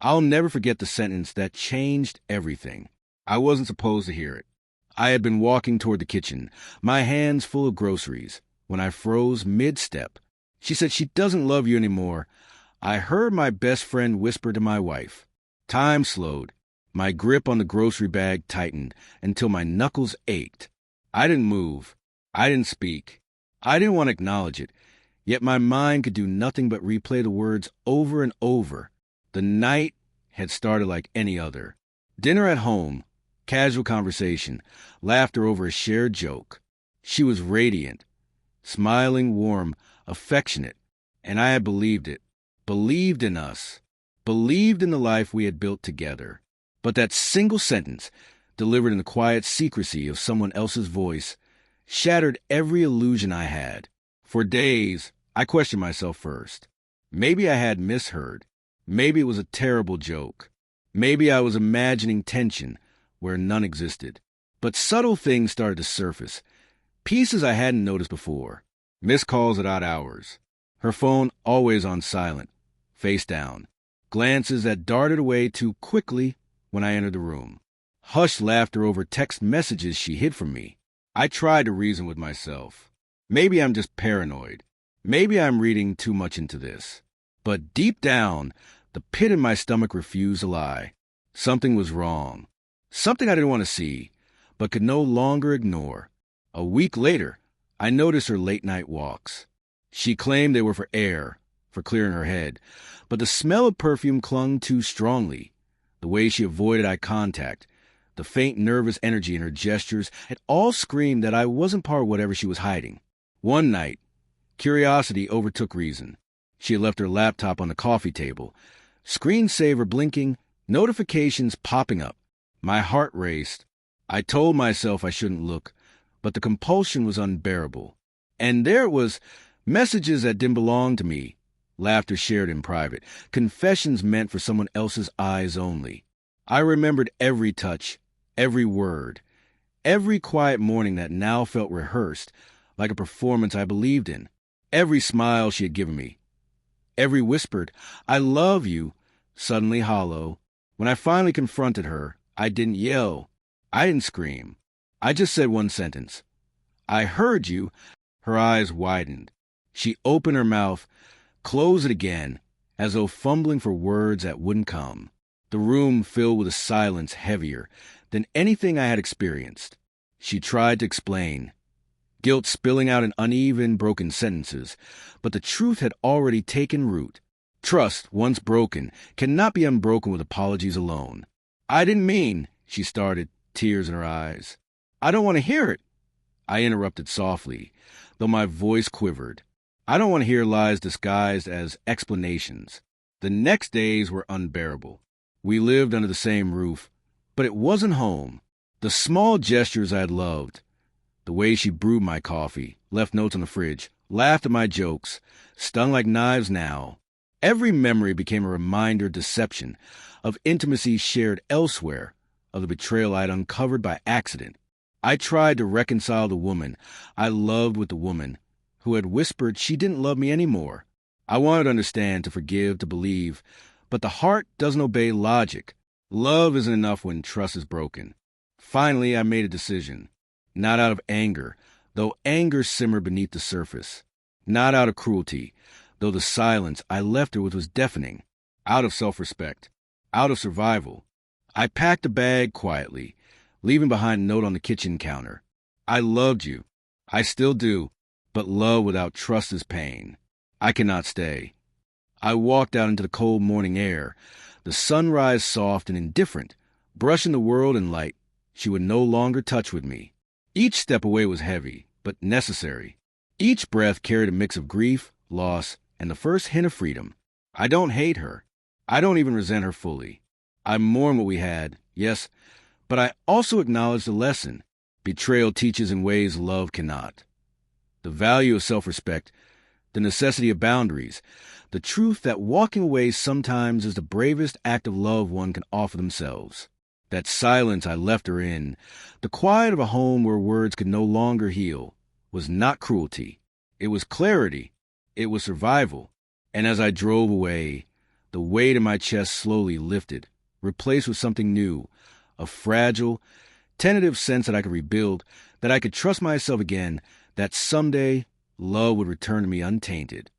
I'll never forget the sentence that changed everything. I wasn't supposed to hear it. I had been walking toward the kitchen, my hands full of groceries, when I froze mid-step. She said she doesn't love you anymore. I heard my best friend whisper to my wife. Time slowed. My grip on the grocery bag tightened until my knuckles ached. I didn't move. I didn't speak. I didn't want to acknowledge it, yet my mind could do nothing but replay the words over and over. The night had started like any other. Dinner at home, casual conversation, laughter over a shared joke. She was radiant, smiling, warm, affectionate, and I had believed it. Believed in us. Believed in the life we had built together. But that single sentence, delivered in the quiet secrecy of someone else's voice, shattered every illusion I had. For days, I questioned myself first. Maybe I had misheard. Maybe it was a terrible joke. Maybe I was imagining tension where none existed. But subtle things started to surface, pieces I hadn't noticed before. Missed calls at odd hours. Her phone always on silent, face down. Glances that darted away too quickly when I entered the room. Hushed laughter over text messages she hid from me. I tried to reason with myself. Maybe I'm just paranoid. Maybe I'm reading too much into this. But deep down, the pit in my stomach refused to lie. Something was wrong. Something I didn't want to see, but could no longer ignore. A week later, I noticed her late-night walks. She claimed they were for air, for clearing her head, but the smell of perfume clung too strongly. The way she avoided eye contact, the faint nervous energy in her gestures, it all screamed that I wasn't part of whatever she was hiding. One night, curiosity overtook reason. She had left her laptop on the coffee table, screensaver blinking, notifications popping up. My heart raced. I told myself I shouldn't look, but the compulsion was unbearable. And there it was, messages that didn't belong to me, laughter shared in private, confessions meant for someone else's eyes only. I remembered every touch, every word, every quiet morning that now felt rehearsed, like a performance I believed in, every smile she had given me, every whispered, "I love you," suddenly hollow. When I finally confronted her, I didn't yell. I didn't scream. I just said one sentence. "I heard you." Her eyes widened. She opened her mouth, closed it again, as though fumbling for words that wouldn't come. The room filled with a silence heavier than anything I had experienced. She tried to explain, guilt spilling out in uneven, broken sentences, but the truth had already taken root. Trust, once broken, cannot be unbroken with apologies alone. "I didn't mean," she started, tears in her eyes. "I don't want to hear it." I interrupted softly, though my voice quivered. "I don't want to hear lies disguised as explanations." The next days were unbearable. We lived under the same roof, but it wasn't home. The small gestures I had loved, the way she brewed my coffee, left notes on the fridge, laughed at my jokes, stung like knives now. Every memory became a reminder of deception, of intimacy shared elsewhere, of the betrayal I had uncovered by accident. I tried to reconcile the woman I loved with the woman who had whispered she didn't love me anymore. I wanted to understand, to forgive, to believe, but the heart doesn't obey logic. Love isn't enough when trust is broken. Finally, I made a decision. Not out of anger, though anger simmered beneath the surface. Not out of cruelty, though the silence I left her with was deafening. Out of self-respect. Out of survival. I packed a bag quietly, leaving behind a note on the kitchen counter. "I loved you. I still do, but love without trust is pain. I cannot stay." I walked out into the cold morning air, the sunrise soft and indifferent, brushing the world in light she would no longer touch with me. Each step away was heavy, but necessary. Each breath carried a mix of grief, loss, and the first hint of freedom. I don't hate her. I don't even resent her fully. I mourn what we had, yes, but I also acknowledge the lesson. Betrayal teaches in ways love cannot. The value of self-respect, the necessity of boundaries, the truth that walking away sometimes is the bravest act of love one can offer themselves. That silence I left her in, the quiet of a home where words could no longer heal, was not cruelty. It was clarity. It was survival. And as I drove away, The weight in my chest slowly lifted, replaced with something new, a fragile, tentative sense that I could rebuild, that I could trust myself again, that someday love would return to me untainted.